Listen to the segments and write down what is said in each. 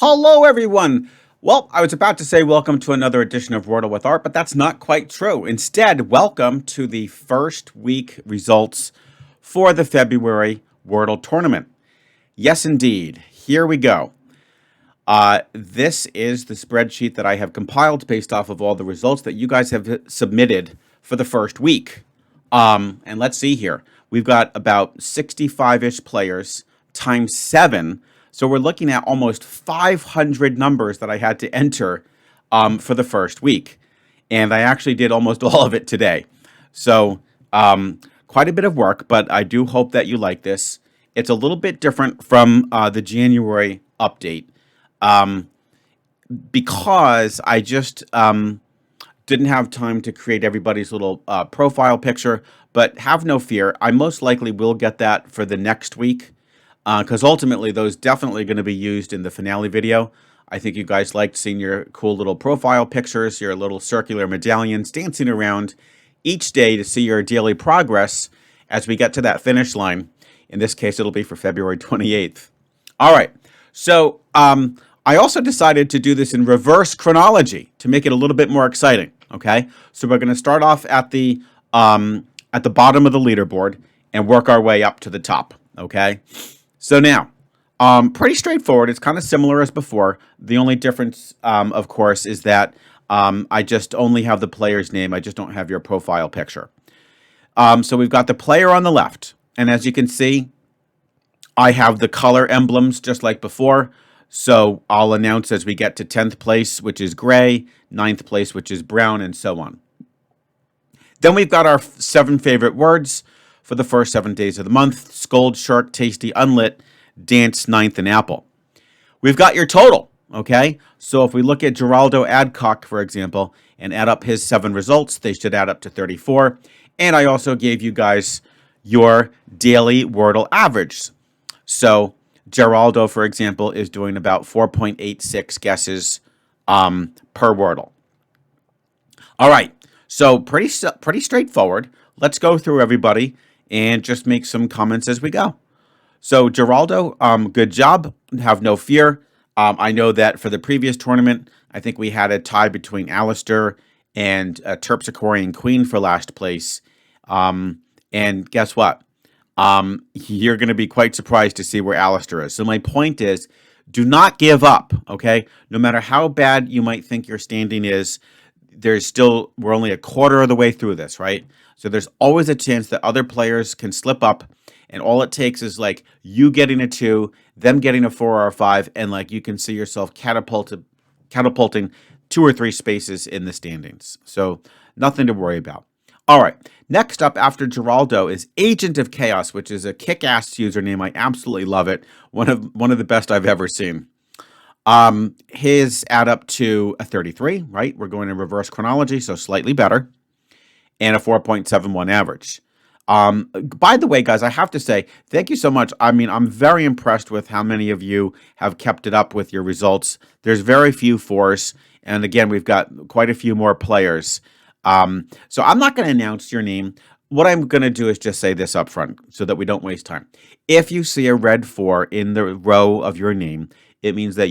Hello, everyone. Well, I was about to say welcome to another edition of Wordle with Art, but that's not quite true. Instead, welcome to the first week results for the February Wordle Tournament. Yes, indeed. Here we go. This is the spreadsheet that I have compiled based off of all the results that you guys have submitted for the first week. And let's see here. We've got about 65-ish players times 7. So we're looking at almost 500 numbers that I had to enter for the first week. And I actually did almost all of it today. So quite a bit of work, but I do hope that you like this. It's a little bit different from the January update because I just didn't have time to create everybody's little profile picture. But have no fear. I most likely will get that for the next week. Because ultimately, those definitely going to be used in the finale video. I think you guys liked seeing your cool little profile pictures, your little circular medallions dancing around each day to see your daily progress as we get to that finish line. In this case, it'll be for February 28th. All right. So I also decided to do this in reverse chronology to make it a little bit more exciting. Okay. So we're going to start off at the bottom of the leaderboard and work our way up to the top. Okay. So now, pretty straightforward. It's kind of similar as before. The only difference, of course, is that I just only have the player's name. I just don't have your profile picture. So we've got the player on the left. And as you can see, I have the color emblems just like before. So I'll announce as we get to 10th place, which is gray, 9th place, which is brown, and so on. Then we've got our 7 favorite words for the first 7 days of the month: scold, shark, tasty, unlit, dance, ninth, and apple. We've got your total, okay? So if we look at Geraldo Adcock, for example, and add up his 7 results, they should add up to 34. And I also gave you guys your daily Wordle average. So Geraldo, for example, is doing about 4.86 guesses per Wordle. All right, so pretty straightforward. Let's go through everybody and just make some comments as we go. So Geraldo, good job. Have no fear. I know that for the previous tournament, I think we had a tie between Alistair and Terpsichorean Queen for last place. And guess what? You're going to be quite surprised to see where Alistair is. So my point is, do not give up, okay? No matter how bad you might think your standing is, we're only a quarter of the way through this, right? So there's always a chance that other players can slip up, and all it takes is like you getting a 2, them getting a 4 or a 5, and like you can see yourself catapulting 2 or 3 spaces in the standings. So nothing to worry about. All right, next up after Geraldo is Agent of Chaos, which is a kick-ass username. I absolutely love it. One of the best I've ever seen. His add up to a 33, right? We're going in reverse chronology, so slightly better, and a 4.71 average. By the way, guys, I have to say, thank you so much. I mean, I'm very impressed with how many of you have kept it up with your results. There's very few 4s, and again, we've got quite a few more players. So I'm not going to announce your name. What I'm going to do is just say this up front so that we don't waste time. If you see a red 4 in the row of your name, it means that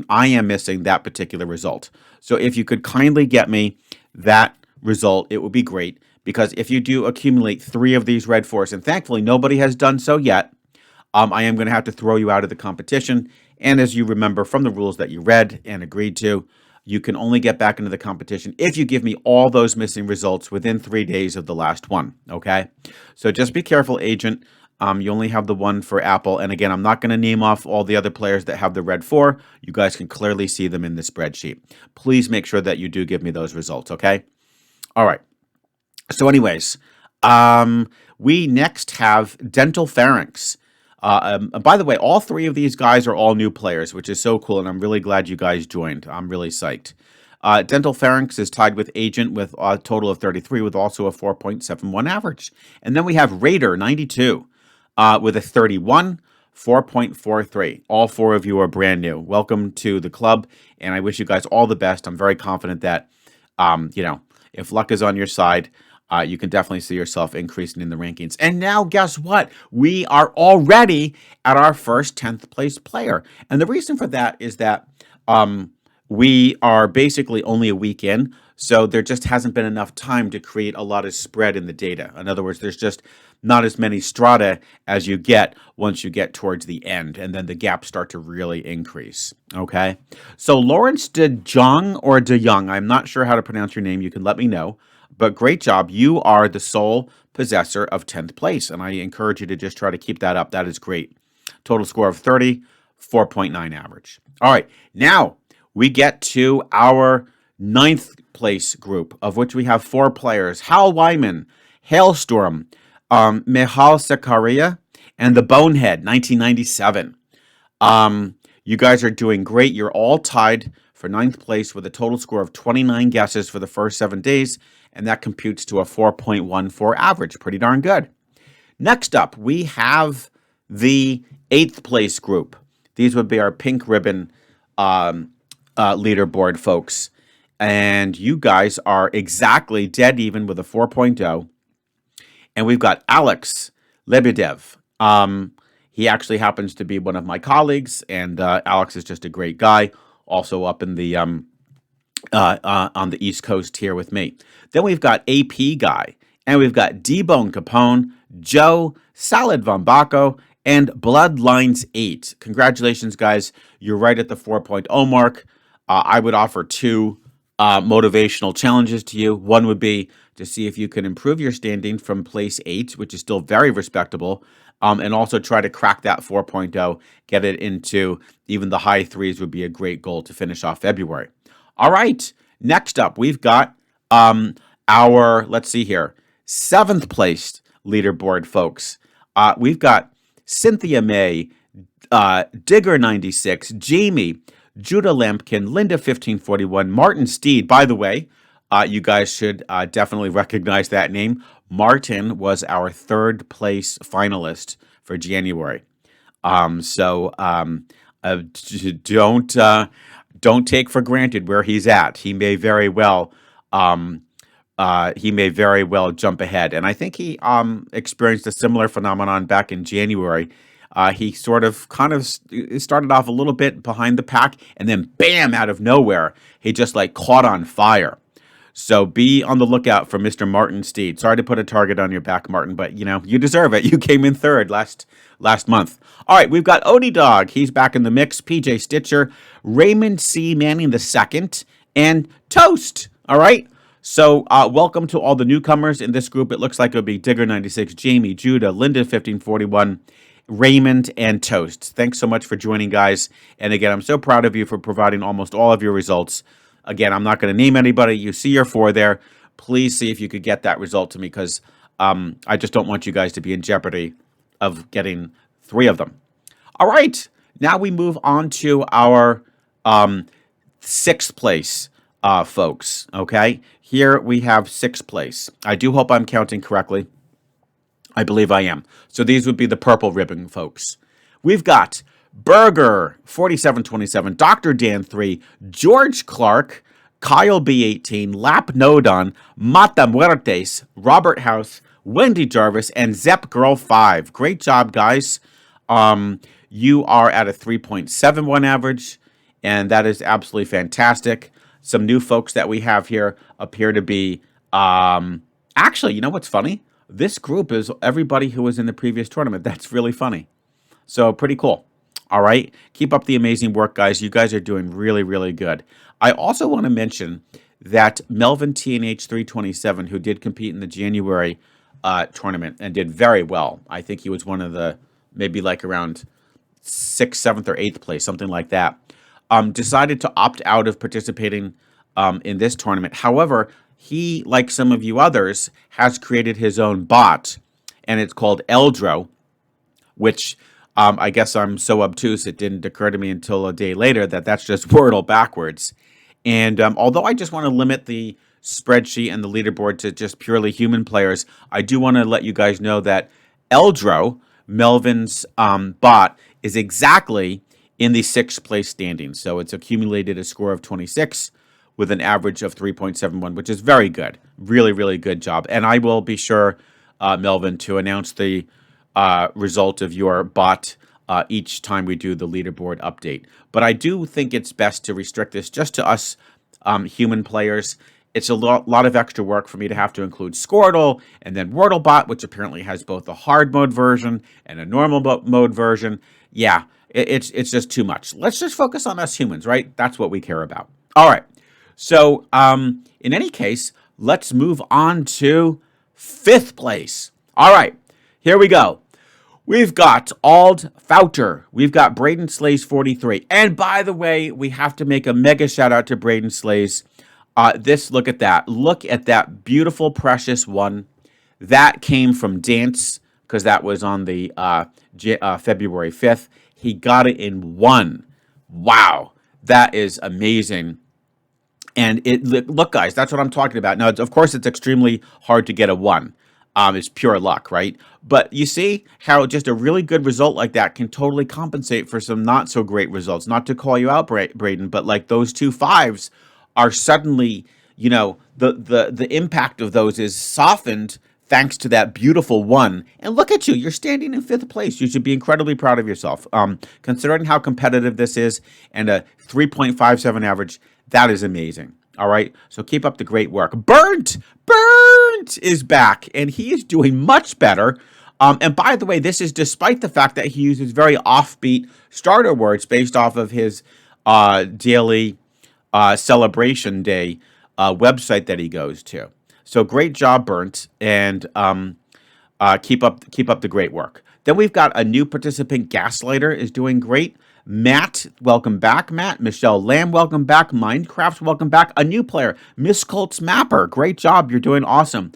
I am missing that particular result. So if you could kindly get me that result, it would be great. Because if you do accumulate 3 of these red 4s, and thankfully nobody has done so yet, I am going to have to throw you out of the competition. And as you remember from the rules that you read and agreed to, you can only get back into the competition if you give me all those missing results within 3 days of the last one, okay? So just be careful, Agent. You only have the 1 for Apple. And again, I'm not going to name off all the other players that have the red 4. You guys can clearly see them in the spreadsheet. Please make sure that you do give me those results, okay? All right. So anyways, we next have Dental Pharynx. By the way, all 3 of these guys are all new players, which is so cool, and I'm really glad you guys joined. I'm really psyched. Dental Pharynx is tied with Agent with a total of 33, with also a 4.71 average. And then we have Raider, 92, with a 31, 4.43. All 4 of you are brand new. Welcome to the club, and I wish you guys all the best. I'm very confident that, if luck is on your side, you can definitely see yourself increasing in the rankings. And now, guess what? We are already at our first 10th place player. And the reason for that is that we are basically only a week in, so there just hasn't been enough time to create a lot of spread in the data. In other words, there's just not as many strata as you get once you get towards the end, and then the gaps start to really increase. Okay, so Lawrence De Jong or De Young, I'm not sure how to pronounce your name. You can let me know. But great job. You are the sole possessor of 10th place, and I encourage you to just try to keep that up. That is great. Total score of 30, 4.9 average. All right, now we get to our 9th place group, of which we have 4 players: Hal Wyman, Hailstorm, Mihal Sakaria, and the Bonehead, 1997. You guys are doing great. You're all tied for 9th place with a total score of 29 guesses for the first 7 days, and that computes to a 4.14 average. Pretty darn good. Next up, we have the 8th place group. These would be our pink ribbon leaderboard folks. And you guys are exactly dead even with a 4.0. And we've got Alex Lebedev. He actually happens to be one of my colleagues, and Alex is just a great guy, also up in the on the East Coast here with me. Then we've got AP Guy, and we've got D-Bone Capone, Joe, Salad Von Baco, and Bloodlines 8. Congratulations, guys. You're right at the 4.0 mark. I would offer 2 motivational challenges to you. One would be to see if you can improve your standing from place 8, which is still very respectable, and also try to crack that 4.0, get it into even the high 3s would be a great goal to finish off February. All right, next up, we've got our, let's see here, 7th place leaderboard folks. We've got Cynthia May, Digger 96, Jamie, Judah Lampkin, Linda 1541, Martin Steed. By the way, you guys should definitely recognize that name. Martin was our 3rd place finalist for January. Don't take for granted where he's at. He may very well jump ahead. And I think he experienced a similar phenomenon back in January. He kind of started off a little bit behind the pack, and then bam, out of nowhere, he just like caught on fire. So be on the lookout for Mr. Martin Steed. Sorry to put a target on your back, Martin, but you deserve it. You came in 3rd last month. All right, we've got Odie Dog. He's back in the mix. PJ Stitcher, Raymond C. Manning II, and Toast. All right. So welcome to all the newcomers in this group. It looks like it'll be Digger 96, Jamie, Judah, Linda 1541, Raymond, and Toast. Thanks so much for joining, guys. And again, I'm so proud of you for providing almost all of your results. Again, I'm not going to name anybody. You see your 4 there. Please see if you could get that result to me, because I just don't want you guys to be in jeopardy of getting 3 of them. All right. Now we move on to our 6th place folks. Okay. Here we have 6th place. I do hope I'm counting correctly. I believe I am. So these would be the purple ribbon folks. We've got Burger 4727, Dr. Dan 3, George Clark, Kyle B18, Lap Nodon, Mata Muertes, Robert House, Wendy Jarvis, and Zep Girl 5. Great job, guys. You are at a 3.71 average, and that is absolutely fantastic. Some new folks that we have here appear to be actually, you know what's funny? This group is everybody who was in the previous tournament. That's really funny. So pretty cool. All right. Keep up the amazing work, guys. You guys are doing really, really good. I also want to mention that Melvin TNH 327, who did compete in the January tournament and did very well. I think he was one of the maybe like around 6th, 7th, or 8th place, something like that. Decided to opt out of participating in this tournament. However, he, like some of you others, has created his own bot, and it's called Eldro, which I guess I'm so obtuse it didn't occur to me until a day later that that's just Wordle backwards. And although I just want to limit the spreadsheet and the leaderboard to just purely human players, I do want to let you guys know that Eldro, Melvin's bot, is exactly in the 6th place standing. So it's accumulated a score of 26, with an average of 3.71, which is very good. Really, really good job. And I will be sure, Melvin, to announce the result of your bot each time we do the leaderboard update. But I do think it's best to restrict this just to us human players. It's a lot of extra work for me to have to include Squirtle and then WordleBot, which apparently has both a hard mode version and a normal mode version. Yeah, it's just too much. Let's just focus on us humans, right? That's what we care about. All right. So in any case, let's move on to 5th place. All right, here we go. We've got Ald Fouter. We've got Braden Slays 43. And by the way, we have to make a mega shout out to Braden Slays. Look at that. Look at that beautiful, precious one. That came from Dance because that was on the February 5th. He got it in 1. Wow, that is amazing. And look, guys, that's what I'm talking about. Now, of course, it's extremely hard to get a 1. It's pure luck, right? But you see how just a really good result like that can totally compensate for some not so great results. Not to call you out, Braden, but like those 2 5s are suddenly, you know, the impact of those is softened thanks to that beautiful 1. And look at you, you're standing in 5th place. You should be incredibly proud of yourself. Considering how competitive this is and a 3.57 average, that is amazing. All right, so keep up the great work. Burnt is back, and he is doing much better. And by the way, this is despite the fact that he uses very offbeat starter words based off of his daily celebration day website that he goes to. So great job, Burnt, and keep up the great work. Then we've got a new participant, Gaslighter, is doing great. Matt, welcome back, Matt. Michelle Lamb, welcome back. Minecraft, welcome back. A new player, Miss Colts Mapper. Great job. You're doing awesome.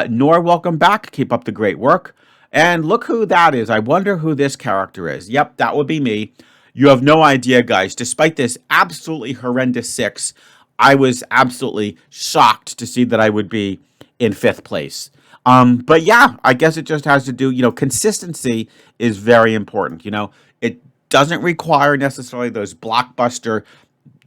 Nor, welcome back. Keep up the great work. And look who that is. I wonder who this character is. Yep, that would be me. You have no idea, guys. Despite this absolutely horrendous 6, I was absolutely shocked to see that I would be in 5th place. But yeah, I guess it just has to do, consistency is very important. It doesn't require necessarily those blockbuster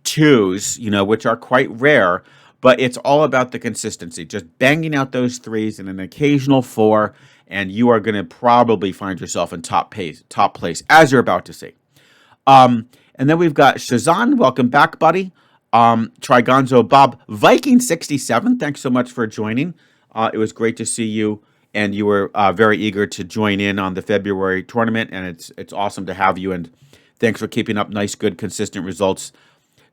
2s, which are quite rare, but it's all about the consistency. Just banging out those 3s and an occasional 4, and you are going to probably find yourself in top place, as you're about to see. And then we've got Shazan. Welcome back, buddy. Trigonzo Bob. Viking67, thanks so much for joining. It was great to see you. And you were very eager to join in on the February tournament, and it's awesome to have you. And thanks for keeping up nice, good, consistent results.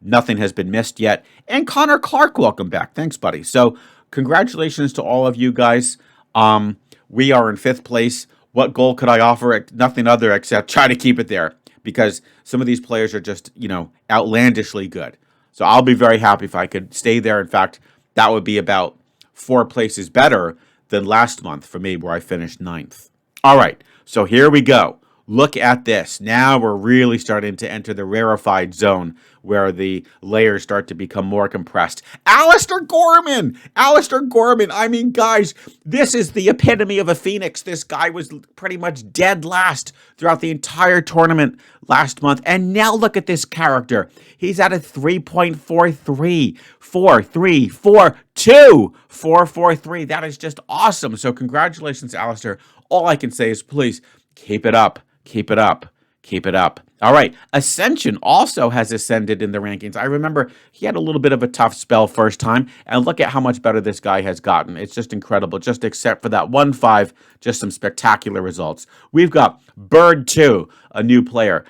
Nothing has been missed yet. And Connor Clark, welcome back. Thanks, buddy. So congratulations to all of you guys. We are in 5th place. What goal could I offer? Nothing other except try to keep it there, because some of these players are just, outlandishly good. So I'll be very happy if I could stay there. In fact, that would be about 4 places better than last month for me, where I finished 9th. All right, so here we go. Look at this. Now we're really starting to enter the rarefied zone where the layers start to become more compressed. Alistair Gorman! Alistair Gorman! I mean, guys, this is the epitome of a phoenix. This guy was pretty much dead last throughout the entire tournament last month. And now look at this character. He's at a 3.43. 443. That is just awesome. So congratulations, Alistair. All I can say is please keep it up. Keep it up. Keep it up. All right. Ascension also has ascended in the rankings. I remember he had a little bit of a tough spell first time, and look at how much better this guy has gotten. It's just incredible. Just except for that 1-5, just some spectacular results. We've got Bird 2, a new player.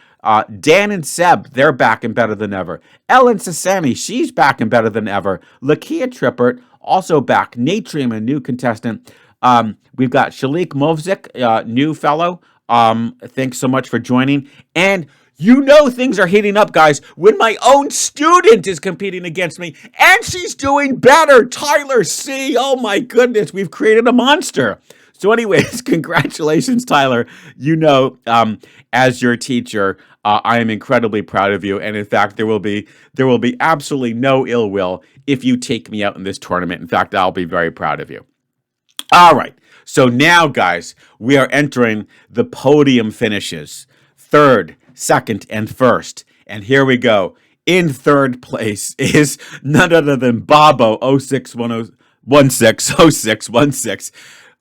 Dan and Seb, they're back and better than ever. Ellen Sassani, she's back and better than ever. Lakia Trippert, also back. Natrium, a new contestant. We've got Shalik Movzik, new fellow. Thanks so much for joining. And things are heating up, guys, when my own student is competing against me, and she's doing better. Tyler C. Oh my goodness, we've created a monster. So anyways, congratulations, Tyler. As your teacher, I am incredibly proud of you. And in fact, there will be absolutely no ill will if you take me out in this tournament. In fact, I'll be very proud of you. All right. So now, guys, we are entering the podium finishes. 3rd, 2nd, and 1st. And here we go. In third place is none other than Bobo 06160616.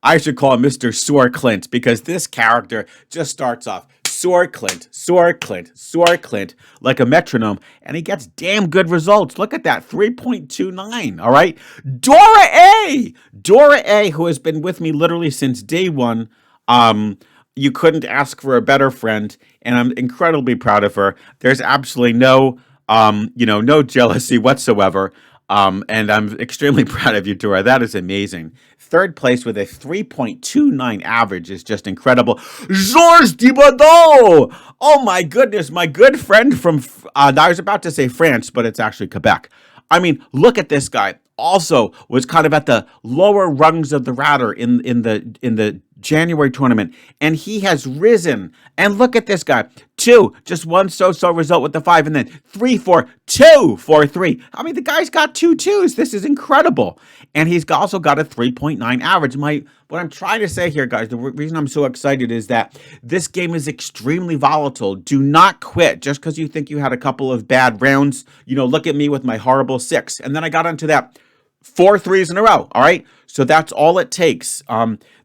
I should call him Mr. Sore Clint because this character just starts off Sore Clint, Sore Clint, Sore Clint, like a metronome, and he gets damn good results. Look at that, 3.29, all right? Dora A, who has been with me literally since day one. You couldn't ask for a better friend, and I'm incredibly proud of her. There's absolutely no, no jealousy whatsoever. And I'm extremely proud of you, Dora. That is amazing. Third place with a 3.29 average is just incredible. Georges Thibodeau! Oh my goodness, my good friend from, I was about to say France, but it's actually Quebec. I mean, look at this guy. Also was kind of at the lower rungs of the ladder in the January tournament, and he has risen. And look at this guy. 2, just one so-so result with the 5, and then 3, 4, 2, 4, 3. I mean, the guy's got 2 2s. This is incredible. And he's also got a 3.9 average. What I'm trying to say here, guys, the reason I'm so excited is that this game is extremely volatile. Do not quit just because you think you had a couple of bad rounds. Look at me with my horrible 6. And then I got into that 4 3s in a row, all right? So that's all it takes.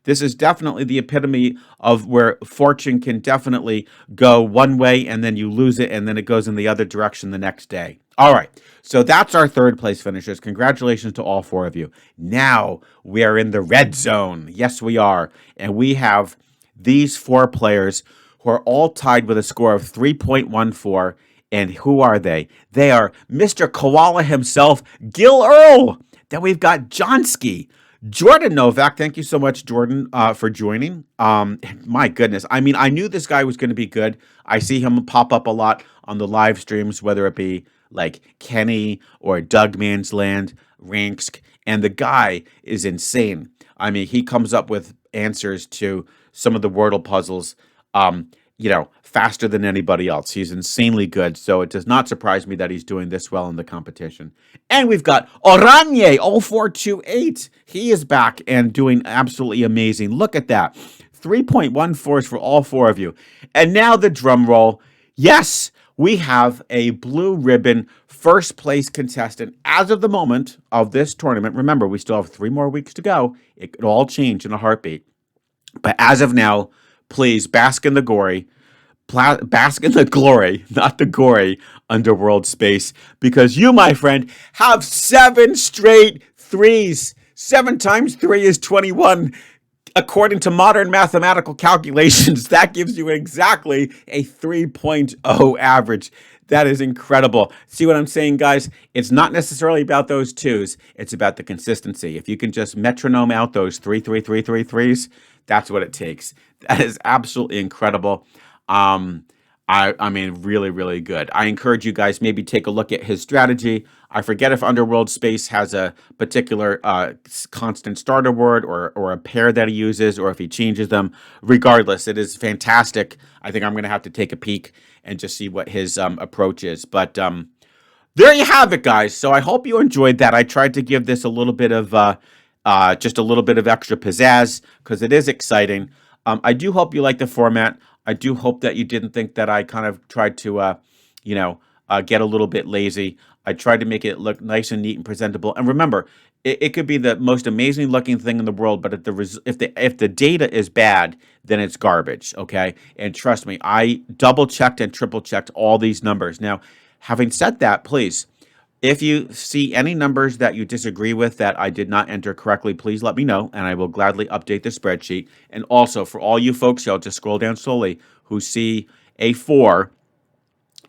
This is definitely the epitome of where fortune can definitely go one way and then you lose it and then it goes in the other direction the next day. All right, so that's our third place finishers. Congratulations to all 4 of you. Now we are in the red zone. Yes, we are. And we have these 4 players who are all tied with a score of 3.14. And who are they? They are Mr. Koala himself, Gil Earl. Then we've got Johnsky, Jordan Novak. Thank you so much, Jordan, for joining. My goodness. I mean, I knew this guy was going to be good. I see him pop up a lot on the live streams, whether it be like Kenny or Doug Mansland, Ranksk, and the guy is insane. I mean, he comes up with answers to some of the Wordle puzzles, faster than anybody else. He's insanely good, so it does not surprise me that he's doing this well in the competition. And we've got Oranje 0428. He is back and doing absolutely amazing. Look at that. 3.14s for all 4 of you. And now the drum roll. Yes, we have a blue ribbon first place contestant as of the moment of this tournament. Remember, we still have 3 more weeks to go. It could all change in a heartbeat. But as of now, please bask in the glory. Bask in the glory, not the gory, underworld space, because you, my friend, have 7 straight 3s. 7 times 3 is 21. According to modern mathematical calculations, that gives you exactly a 3.0 average. That is incredible. See what I'm saying, guys? It's not necessarily about those 2s. It's about the consistency. If you can just metronome out those 3, 3, 3, 3, 3s, that's what it takes. That is absolutely incredible. I mean, really, really good. I encourage you guys maybe take a look at his strategy. I forget if Underworld Space has a particular constant starter word or a pair that he uses, or if he changes them. Regardless, it is fantastic. I think I'm going to have to take a peek and just see what his approach is. But there you have it, guys. So I hope you enjoyed that. I tried to give this a little bit of just a little bit of extra pizzazz because it is exciting. I do hope you like the format. I do hope that you didn't think that I kind of tried to, get a little bit lazy. I tried to make it look nice and neat and presentable. And remember, it could be the most amazing looking thing in the world, but if the data is bad, then it's garbage. Okay, and trust me, I double checked and triple checked all these numbers. Now, having said that, please, if you see any numbers that you disagree with that I did not enter correctly, please let me know, and I will gladly update the spreadsheet. And also, for all you folks, I'll just scroll down slowly, who see a 4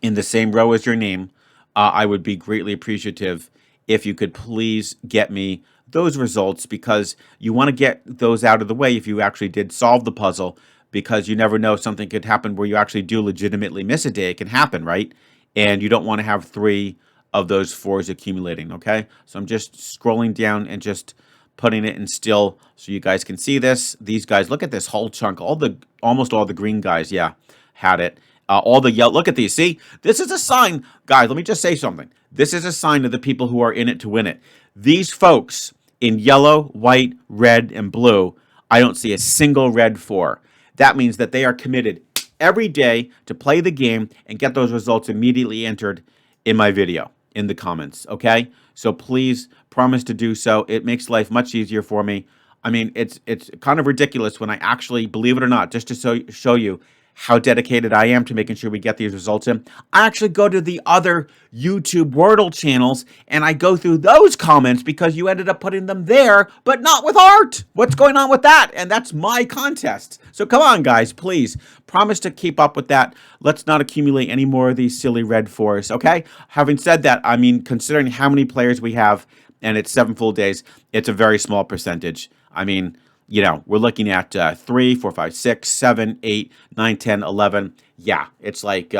in the same row as your name, I would be greatly appreciative if you could please get me those results, because you want to get those out of the way if you actually did solve the puzzle, because you never know, something could happen where you actually do legitimately miss a day. It can happen, right? And you don't want to have 3 of those 4s accumulating, okay? So I'm just scrolling down and just putting it in still so you guys can see this. These guys, look at this whole chunk. Almost all the green guys, yeah, had it. All the yellow, look at these. See, this is a sign, guys, let me just say something. This is a sign of the people who are in it to win it. These folks in yellow, white, red, and blue, I don't see a single red 4. That means that they are committed every day to play the game and get those results immediately entered in my video, in the comments, okay? So please promise to do so. It makes life much easier for me. I mean, it's kind of ridiculous when I actually, believe it or not, just to show you how dedicated I am to making sure we get these results in. I actually go to the other YouTube Wordle channels and I go through those comments because you ended up putting them there, but not with art. What's going on with that? And that's my contest. So come on, guys, please promise to keep up with that. Let's not accumulate any more of these silly red 4s, okay? Having said that, I mean, considering how many players we have and it's 7 full days, it's a very small percentage. I mean, you know, we're looking at 3, 4, 5, 6, 7, 8, 9, 10, 11. Yeah, it's like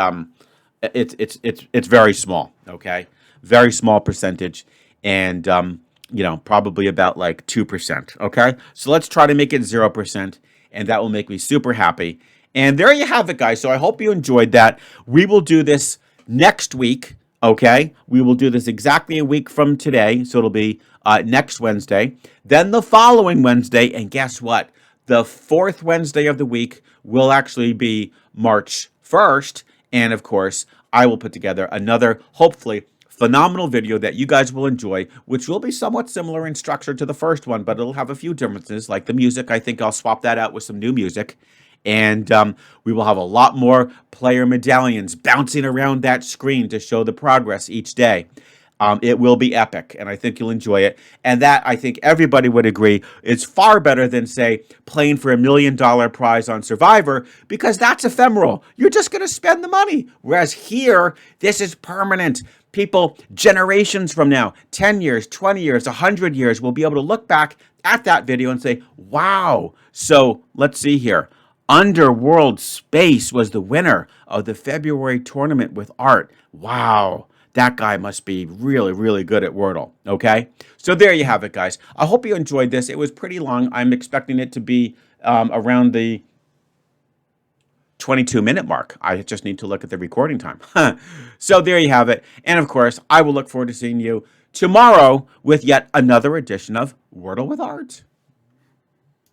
it's very small. Okay, very small percentage, and you know, probably about like 2%. Okay, so let's try to make it 0%, and that will make me super happy. And there you have it, guys. So I hope you enjoyed that. We will do this next week. Okay, we will do this exactly a week from today, so it'll be next Wednesday. Then the following Wednesday, and guess what? The 4th Wednesday of the week will actually be March 1st. And of course, I will put together another, hopefully, phenomenal video that you guys will enjoy, which will be somewhat similar in structure to the first one, but it'll have a few differences, like the music. I think I'll swap that out with some new music. And we will have a lot more player medallions bouncing around that screen to show the progress each day. It will be epic, and I think you'll enjoy it. And that, I think everybody would agree, is far better than, say, playing for $1 million prize on Survivor, because that's ephemeral. You're just going to spend the money. Whereas here, this is permanent. People, generations from now, 10 years, 20 years, 100 years, will be able to look back at that video and say, wow. So let's see here. Underworld Space was the winner of the February tournament with art. Wow. That guy must be really, really good at Wordle, okay? So there you have it, guys. I hope you enjoyed this. It was pretty long. I'm expecting it to be around the 22-minute mark. I just need to look at the recording time. So there you have it. And, of course, I will look forward to seeing you tomorrow with yet another edition of Wordle with Art.